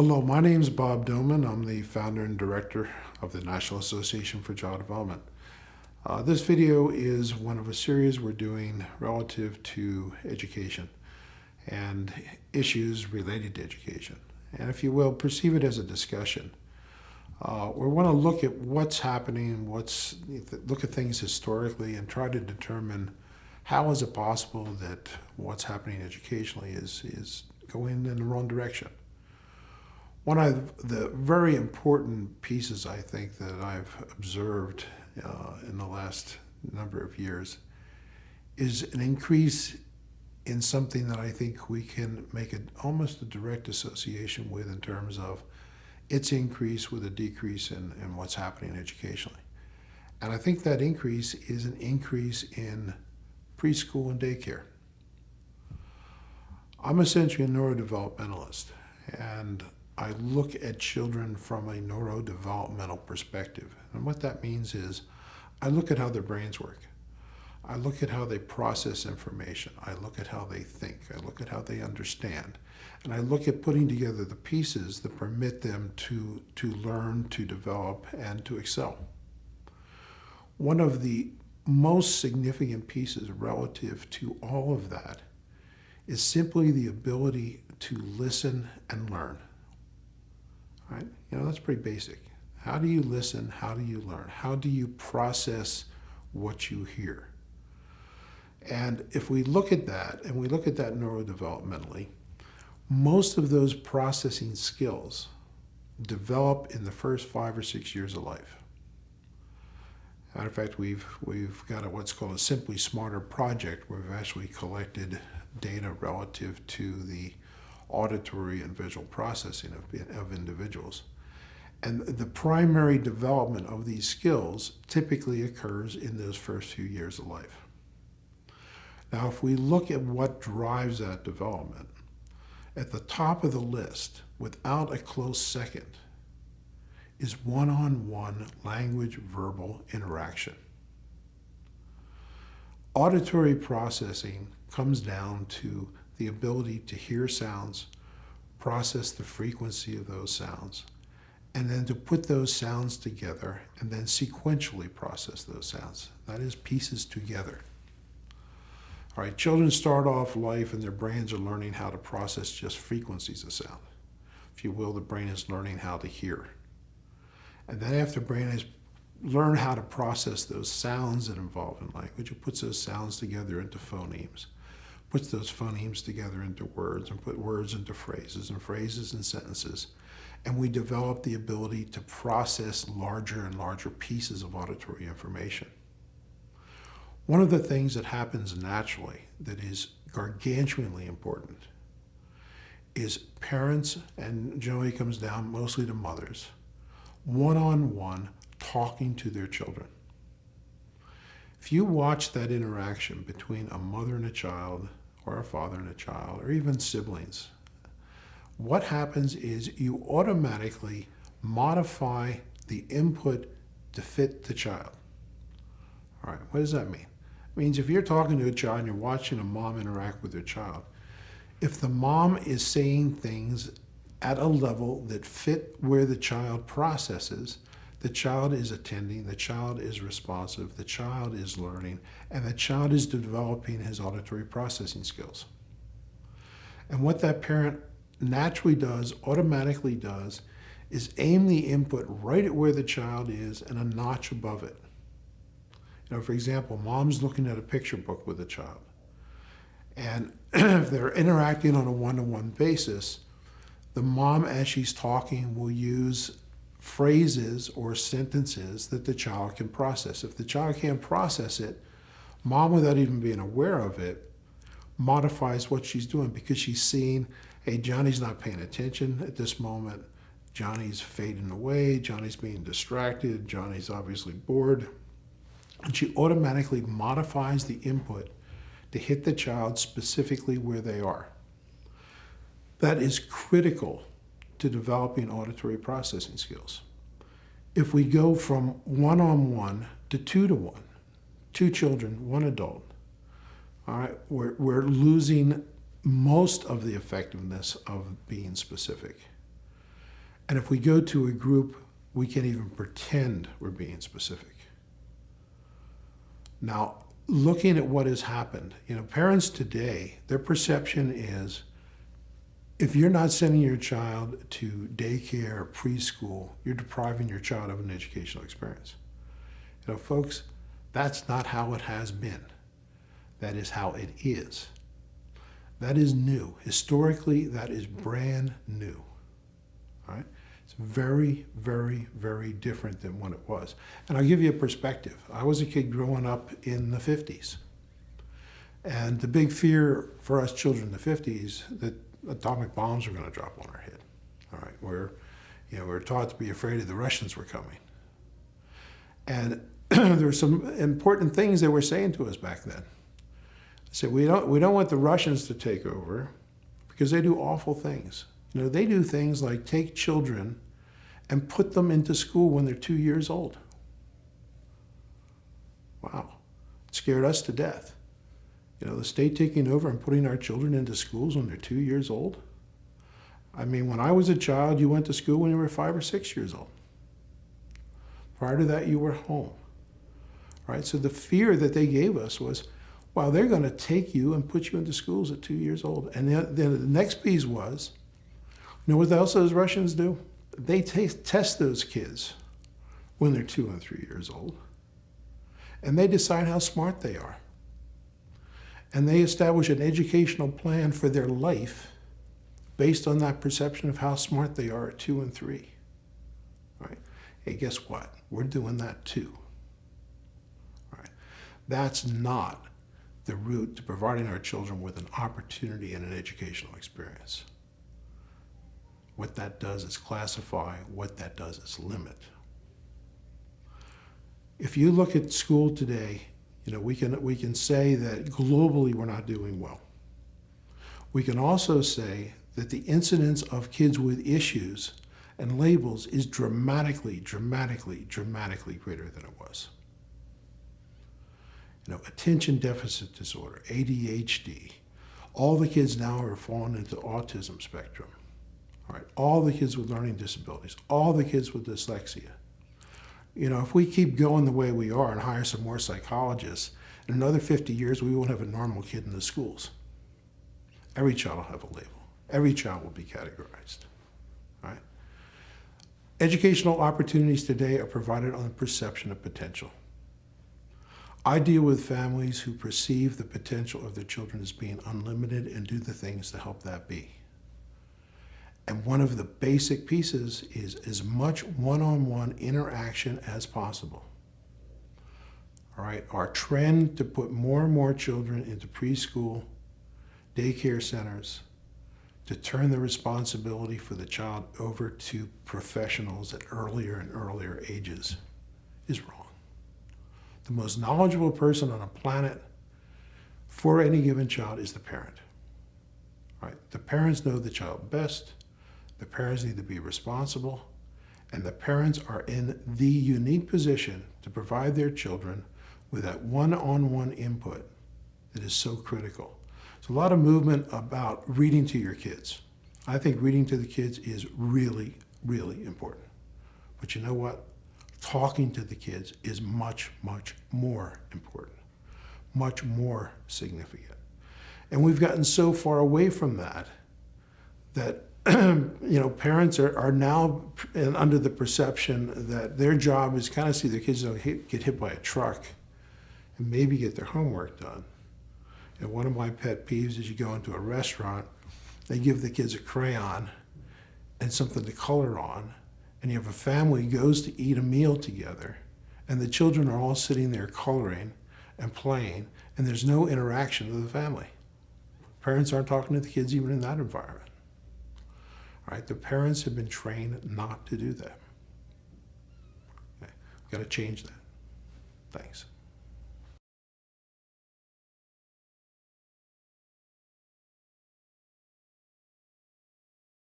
Hello, my name is Bob Doman. I'm the founder and director of the National Association for Child Development. This video is one of a series we're doing relative to education and issues related to education. And if you will, perceive it as a discussion. We want to look at what's happening, look at things historically and try to determine how is it possible that what's happening educationally is going in the wrong direction. One of the very important pieces, I think, that I've observed in the last number of years is an increase in something that I think we can make almost a direct association with in terms of its increase with a decrease in what's happening educationally. And I think that increase is an increase in preschool and daycare. I'm essentially a neurodevelopmentalist, and I look at children from a neurodevelopmental perspective. And what that means is I look at how their brains work. I look at how they process information. I look at how they think. I look at how they understand. And I look at putting together the pieces that permit them to learn, to develop, and to excel. One of the most significant pieces relative to all of that is simply the ability to listen and learn. Right? That's pretty basic. How do you listen? How do you learn? How do you process what you hear? And if we look at that, and we look at that neurodevelopmentally, most of those processing skills develop in the first 5 or 6 years of life. Matter of fact, we've got what's called a Simply Smarter project where we've actually collected data relative to the auditory and visual processing of individuals. And the primary development of these skills typically occurs in those first few years of life. Now, if we look at what drives that development, at the top of the list, without a close second, is one-on-one language-verbal interaction. Auditory processing comes down to the ability to hear sounds, process the frequency of those sounds, and then to put those sounds together and then sequentially process those sounds. That is, pieces together. All right, children start off life and their brains are learning how to process just frequencies of sound. If you will, the brain is learning how to hear. And then after the brain has learned how to process those sounds that involve in language, it puts those sounds together into phonemes. Puts those phonemes together into words and put words into phrases and phrases in sentences. And we develop the ability to process larger and larger pieces of auditory information. One of the things that happens naturally that is gargantuanly important is parents, and generally comes down mostly to mothers, one-on-one talking to their children. If you watch that interaction between a mother and a child, or a father and a child, or even siblings, what happens is you automatically modify the input to fit the child. All right, what does that mean? It means if you're talking to a child and you're watching a mom interact with their child, if the mom is saying things at a level that fit where the child processes, the child is attending, the child is responsive, the child is learning, and the child is developing his auditory processing skills. And what that parent naturally does, automatically does, is aim the input right at where the child is and a notch above it. For example, mom's looking at a picture book with a child. And if they're interacting on a one-to-one basis, the mom, as she's talking, will use phrases or sentences that the child can process. If the child can't process it, mom, without even being aware of it, modifies what she's doing because she's seeing, hey, Johnny's not paying attention at this moment. Johnny's fading away. Johnny's being distracted. Johnny's obviously bored. And she automatically modifies the input to hit the child specifically where they are. That is critical to developing auditory processing skills. If we go from one-on-one to two-to-one, 2 children, 1 adult, all right, we're losing most of the effectiveness of being specific. And if we go to a group, we can't even pretend we're being specific. Now, looking at what has happened, parents today, their perception is if you're not sending your child to daycare or preschool, you're depriving your child of an educational experience. Folks, that's not how it has been. That is how it is. That is new. Historically, that is brand new. All right? It's very, very, very different than what it was. And I'll give you a perspective. I was a kid growing up in the 50s. And the big fear for us children in the 50s that atomic bombs were going to drop on our head. All right? We're taught to be afraid of the Russians were coming. And there were some important things they were saying to us back then. They said, we don't want the Russians to take over because they do awful things. They do things like take children and put them into school when they're 2 years old. Wow. It scared us to death. The state taking over and putting our children into schools when they're 2 years old. I mean, when I was a child, you went to school when you were 5 or 6 years old. Prior to that, you were home. Right? So the fear that they gave us was, well, they're going to take you and put you into schools at 2 years old. And then the next piece was, what else those Russians do? They test those kids when they're 2 and 3 years old. And they decide how smart they are. And they establish an educational plan for their life based on that perception of how smart they are at 2 and 3. Right? Hey, guess what? We're doing that too. Right? That's not the route to providing our children with an opportunity and an educational experience. What that does is classify. What that does is limit. If you look at school today, we can say that globally we're not doing well. We can also say that the incidence of kids with issues and labels is dramatically, dramatically, dramatically greater than it was. Attention deficit disorder, ADHD, all the kids now are falling into autism spectrum. All right, all the kids with learning disabilities, all the kids with dyslexia. If we keep going the way we are and hire some more psychologists, in another 50 years, we won't have a normal kid in the schools. Every child will have a label. Every child will be categorized. All right? Educational opportunities today are provided on the perception of potential. I deal with families who perceive the potential of their children as being unlimited and do the things to help that be. And one of the basic pieces is as much one-on-one interaction as possible. All right, our trend to put more and more children into preschool, daycare centers, to turn the responsibility for the child over to professionals at earlier and earlier ages is wrong. The most knowledgeable person on a planet for any given child is the parent. All right, the parents know the child best. The parents need to be responsible, and the parents are in the unique position to provide their children with that one-on-one input that is so critical. There's a lot of movement about reading to your kids. I think reading to the kids is really, really important. But you know what? Talking to the kids is much, much more important, much more significant. And we've gotten so far away from that parents are now under the perception that their job is kind of see their kids don't get hit by a truck and maybe get their homework done. One of my pet peeves is you go into a restaurant, they give the kids a crayon and something to color on, and you have a family goes to eat a meal together, and the children are all sitting there coloring and playing, and there's no interaction with the family. Parents aren't talking to the kids even in that environment. All right, the parents have been trained not to do that. Okay. We've got to change that. Thanks.